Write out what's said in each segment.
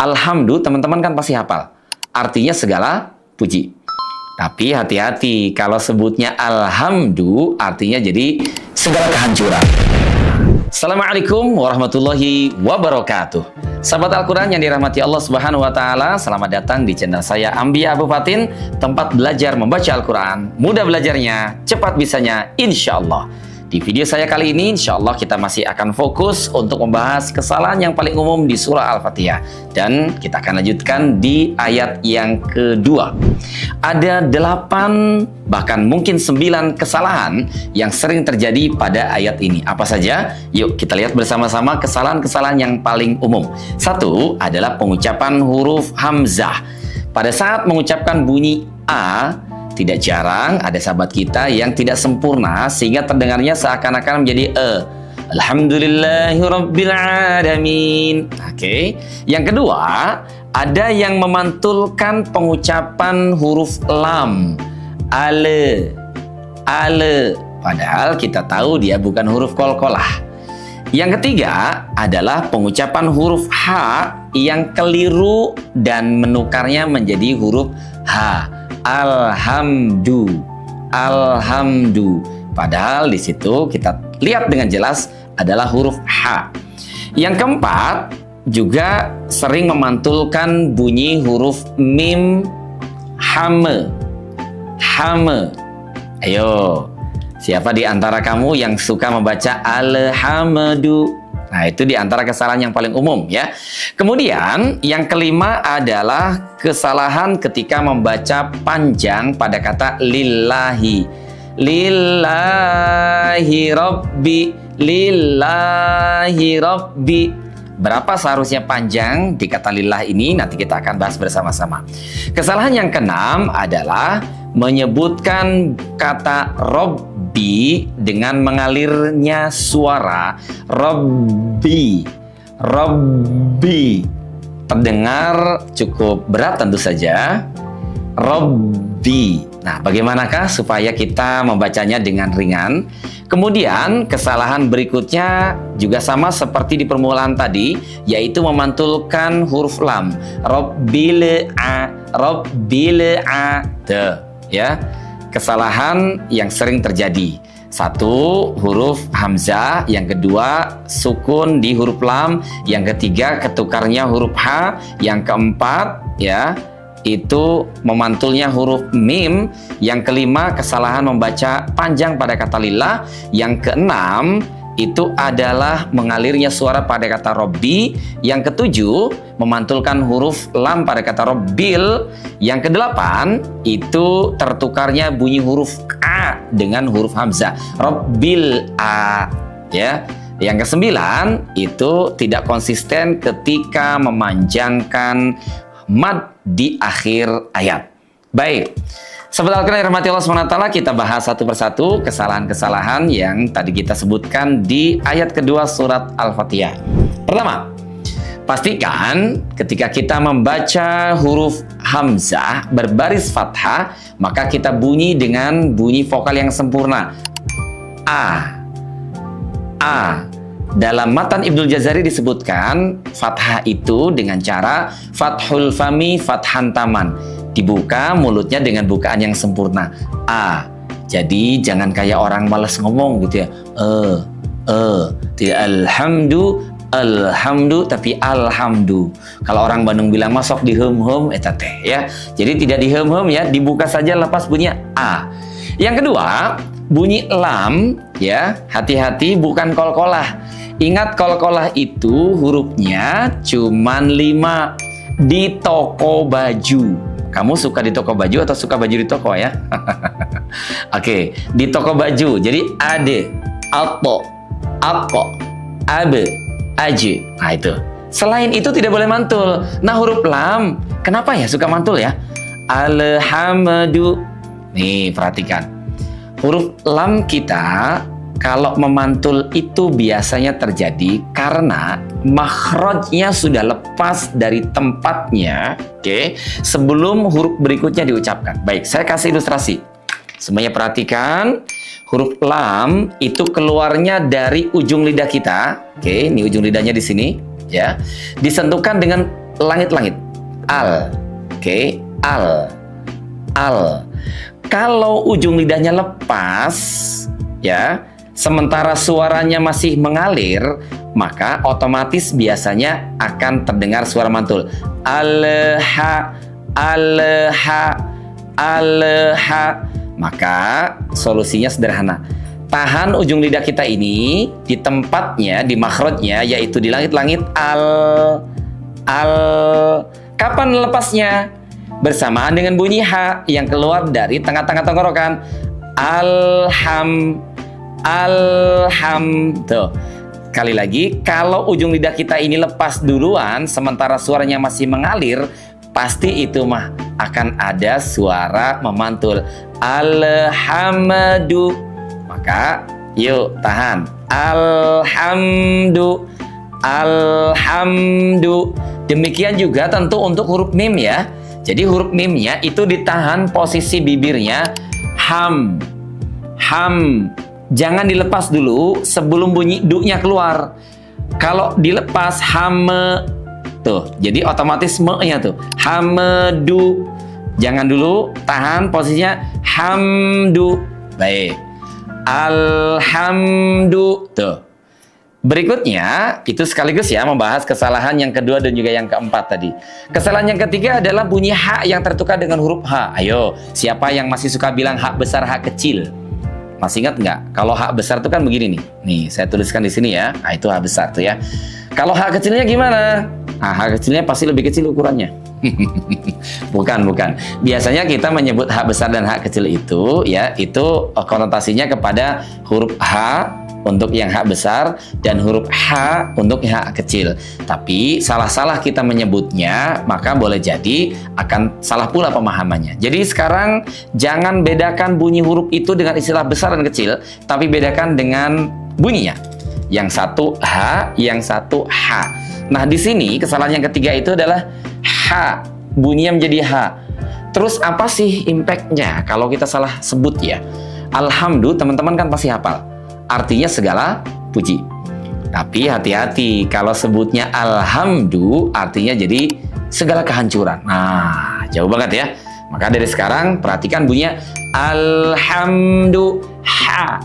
Alhamdulillah, teman-teman kan pasti hafal. Artinya segala puji. Tapi hati-hati, kalau sebutnya alhamdulillah, artinya jadi segala kehancuran. Assalamualaikum warahmatullahi wabarakatuh. Sahabat Al-Quran yang dirahmati Allah Subhanahu wa Ta'ala, selamat datang di channel saya Ambia Abu Fatin, tempat belajar membaca Al-Quran. Mudah belajarnya, cepat bisanya, insya Allah. Di video saya kali ini, insya Allah kita masih akan fokus untuk membahas kesalahan yang paling umum di surah Al-Fatihah. Dan kita akan lanjutkan di ayat yang kedua. Ada 8, bahkan mungkin 9 kesalahan yang sering terjadi pada ayat ini. Apa saja? Yuk kita lihat bersama-sama kesalahan-kesalahan yang paling umum. Satu adalah pengucapan huruf hamzah. Pada saat mengucapkan bunyi A, tidak jarang ada sahabat kita yang tidak sempurna sehingga terdengarnya seakan-akan menjadi Alhamdulillahirrabbilalamin. Oke. Yang kedua, ada yang memantulkan pengucapan huruf lam. Ale. Padahal kita tahu dia bukan huruf qalqalah. Yang ketiga adalah pengucapan huruf H yang keliru dan menukarnya menjadi huruf H. Alhamdu. Padahal di situ kita lihat dengan jelas adalah huruf H. Yang keempat juga sering memantulkan bunyi huruf mim hame. Ayo, siapa di antara kamu yang suka membaca alhamdu? Nah, itu di antara kesalahan yang paling umum ya. Kemudian yang kelima adalah kesalahan ketika membaca panjang pada kata lillahi. Lillahi rabbi. Berapa seharusnya panjang di kata lillah ini? Nanti kita akan bahas bersama-sama. Kesalahan yang keenam adalah menyebutkan kata Robbi dengan mengalirnya suara Robbi. Terdengar cukup berat tentu saja. Robbi. Nah, bagaimanakah supaya kita membacanya dengan ringan? Kemudian kesalahan berikutnya juga sama seperti di permulaan tadi, yaitu memantulkan huruf lam. Rabbil a. Ya, kesalahan yang sering terjadi. Satu, huruf hamzah. Yang kedua, sukun di huruf lam. Yang ketiga, ketukarnya huruf H. Yang keempat, ya, itu memantulnya huruf mim. Yang kelima, kesalahan membaca panjang pada kata lillah. Yang keenam, itu adalah mengalirnya suara pada kata Robbi. Yang ketujuh, memantulkan huruf lam pada kata Robbil. Yang kedelapan, itu tertukarnya bunyi huruf A dengan huruf hamzah. Robbil A. Ya. Yang kesembilan, itu tidak konsisten ketika memanjangkan mad di akhir ayat. Baik. Sahabat Al-Quran yang dirahmati Allah SWT, kita bahas satu persatu kesalahan-kesalahan yang tadi kita sebutkan di ayat kedua surat Al-Fatihah. Pertama, pastikan ketika kita membaca huruf hamzah berbaris fathah, maka kita bunyi dengan bunyi vokal yang sempurna. A. Dalam matan Ibnul Jazari disebutkan fathah itu dengan cara fathul fami fathan taman. Dibuka mulutnya dengan bukaan yang sempurna. A. Jadi jangan kayak orang malas ngomong gitu ya. Tidak alhamdu tapi alhamdu. Kalau orang Bandung bilang masuk di hum teh ya. Jadi tidak di hum ya, dibuka saja lepas bunyinya A. Yang kedua, bunyi lam ya, hati-hati bukan qalqalah. Ingat qalqalah itu hurufnya cuman 5 di toko baju. Kamu suka di toko baju atau suka baju di toko ya? Oke, di toko baju. Jadi ade, alpo, ako, abe, aje. Nah itu. Selain itu tidak boleh mantul. Nah huruf lam, kenapa ya suka mantul ya? Alhamdu. Nih perhatikan. Huruf lam kita kalau memantul itu biasanya terjadi karena makhrajnya sudah lepas dari tempatnya, oke, sebelum huruf berikutnya diucapkan. Baik, saya kasih ilustrasi. Semuanya perhatikan, huruf lam itu keluarnya dari ujung lidah kita. Oke, ini ujung lidahnya di sini, ya. Disentuhkan dengan langit-langit. Al. Oke, al. Al. Kalau ujung lidahnya lepas, ya, sementara suaranya masih mengalir, maka otomatis biasanya akan terdengar suara mantul. Al-ha, al-ha, al-ha. Maka solusinya sederhana. Tahan ujung lidah kita ini di tempatnya, di makhrajnya, yaitu di langit-langit. Al. Al. Kapan lepasnya? Bersamaan dengan bunyi ha yang keluar dari tengah-tengah tenggorokan. Alham. Alham. Tuh. Kali lagi, kalau ujung lidah kita ini lepas duluan sementara suaranya masih mengalir, pasti itu mah akan ada suara memantul. Alhamdu. Maka yuk tahan. Alhamdu. Alhamdu. Demikian juga tentu untuk huruf mim ya. Jadi huruf mimnya itu ditahan posisi bibirnya. Ham. Ham. Jangan dilepas dulu sebelum bunyi du-nya keluar. Kalau dilepas hame. Tuh, jadi otomatis me-nya tuh. Hamedu. Jangan dulu, tahan posisinya hamdu. Baik. Alhamdu. Tuh. Berikutnya, itu sekaligus ya membahas kesalahan yang kedua dan juga yang keempat tadi. Kesalahan yang ketiga adalah bunyi ha yang tertukar dengan huruf H. Ayo, siapa yang masih suka bilang hak besar, hak kecil? Masih ingat nggak? Kalau hak besar itu kan begini nih. Nih, saya tuliskan di sini ya. Nah, itu hak besar tuh ya. Kalau hak kecilnya gimana? Nah, hak kecilnya pasti lebih kecil ukurannya. Bukan. Biasanya kita menyebut hak besar dan hak kecil itu ya, itu konotasinya kepada huruf H untuk yang hak besar dan huruf H untuk yang hak kecil. Tapi salah-salah kita menyebutnya, maka boleh jadi akan salah pula pemahamannya. Jadi sekarang jangan bedakan bunyi huruf itu dengan istilah besar dan kecil, tapi bedakan dengan bunyinya. Yang satu H, yang satu H. Nah, di sini kesalahan yang ketiga itu adalah H, bunyinya menjadi H. Terus apa sih impact-nya kalau kita salah sebut ya? Alhamdulillah, teman-teman kan pasti hafal. Artinya segala puji. Tapi hati-hati, kalau sebutnya alhamdu artinya jadi segala kehancuran. Nah, jauh banget ya. Maka dari sekarang perhatikan bunyinya alhamdu. Ha.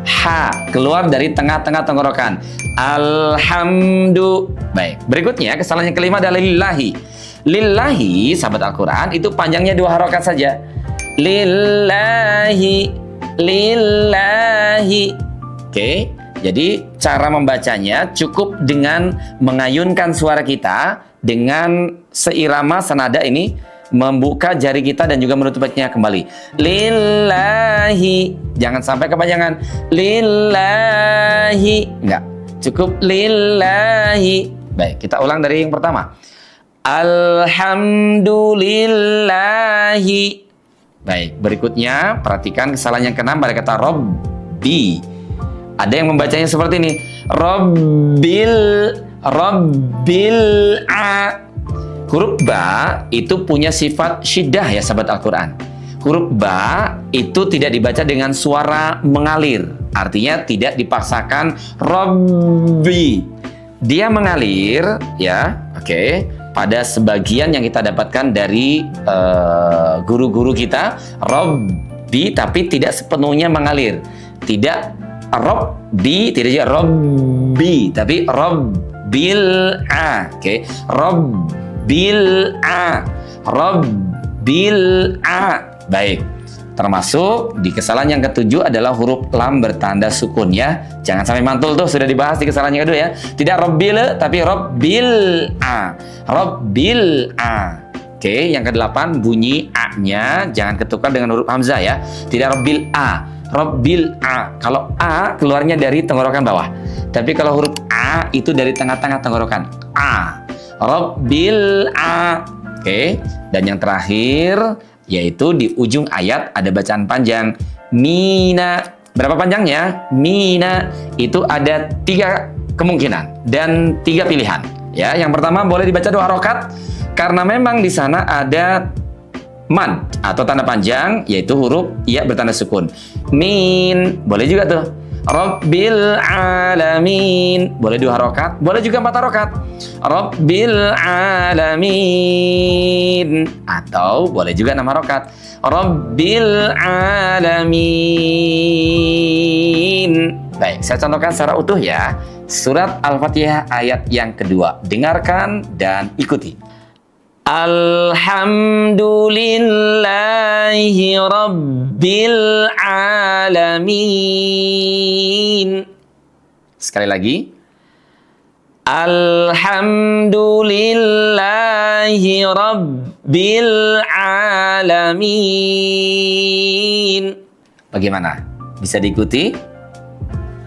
Ha. Keluar dari tengah-tengah tenggorokan. Alhamdu. Baik. Berikutnya kesalahan yang kelima adalah lillahi. Lillahi, sahabat Al-Quran, itu panjangnya 2 harokat saja. Lillahi. Lillahi. Oke, jadi cara membacanya cukup dengan mengayunkan suara kita dengan seirama senada ini, membuka jari kita dan juga menutupnya kembali. Lillahi, jangan sampai kepanjangan. Lillahi, enggak, cukup lillahi. Baik, kita ulang dari yang pertama. Alhamdulillahi. Baik, berikutnya perhatikan kesalahan yang keenam pada kata Robbi. Ada yang membacanya seperti ini. Robbil a. Huruf ba itu punya sifat syiddah ya sahabat Al-Quran. Huruf ba itu tidak dibaca dengan suara mengalir. Artinya tidak dipaksakan Robbi. Dia mengalir ya, oke. Pada sebagian yang kita dapatkan dari guru-guru kita, Robbi, tapi tidak sepenuhnya mengalir. Tidak Robbi, tidak juga Robbi, tapi Robbil a. Oke, Robbil a. Robbil a. Baik. Termasuk di kesalahan yang ketujuh adalah huruf lam bertanda sukun ya. Jangan sampai mantul tuh, sudah dibahas di kesalahan yang kedua ya. Tidak Robbil, tapi Robbil a. Robbil a. Oke, yang ke-8 bunyi a-nya jangan ketukar dengan huruf hamzah ya. Tidak Robbil a. Robbil a. Kalau a keluarnya dari tenggorokan bawah. Tapi kalau huruf a itu dari tengah-tengah tenggorokan. A. Robbil a. Oke. Dan yang terakhir yaitu di ujung ayat ada bacaan panjang. Mina. Berapa panjangnya? Mina. Itu ada 3 kemungkinan dan 3 pilihan. Ya, yang pertama boleh dibaca 2 harokat karena memang di sana ada mad atau tanda panjang, yaitu huruf ya bertanda sukun. Min, boleh juga tuh. Rabbil alamin. Boleh 2 harokat, boleh juga 4 harokat. Rabbil alamin. Atau boleh juga 6 harokat. Rabbil alamin. Baik, saya contohkan secara utuh ya. Surat Al-Fatihah ayat yang kedua. Dengarkan dan ikuti. Alhamdulillahi Rabbil alamin. Sekali lagi. Alhamdulillahi Rabbil alamin. Bagaimana? Bisa diikuti?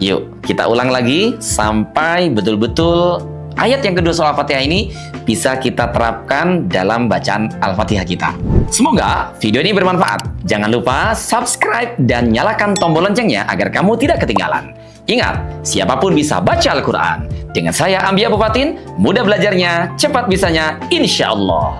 Yuk, kita ulang lagi sampai betul-betul ayat yang kedua surah Al-Fatihah ini bisa kita terapkan dalam bacaan Al-Fatihah kita. Semoga video ini bermanfaat. Jangan lupa subscribe dan nyalakan tombol loncengnya agar kamu tidak ketinggalan. Ingat, siapapun bisa baca Al-Quran. Dengan saya, Ambiya Abu Fatin, mudah belajarnya, cepat bisanya, insya Allah.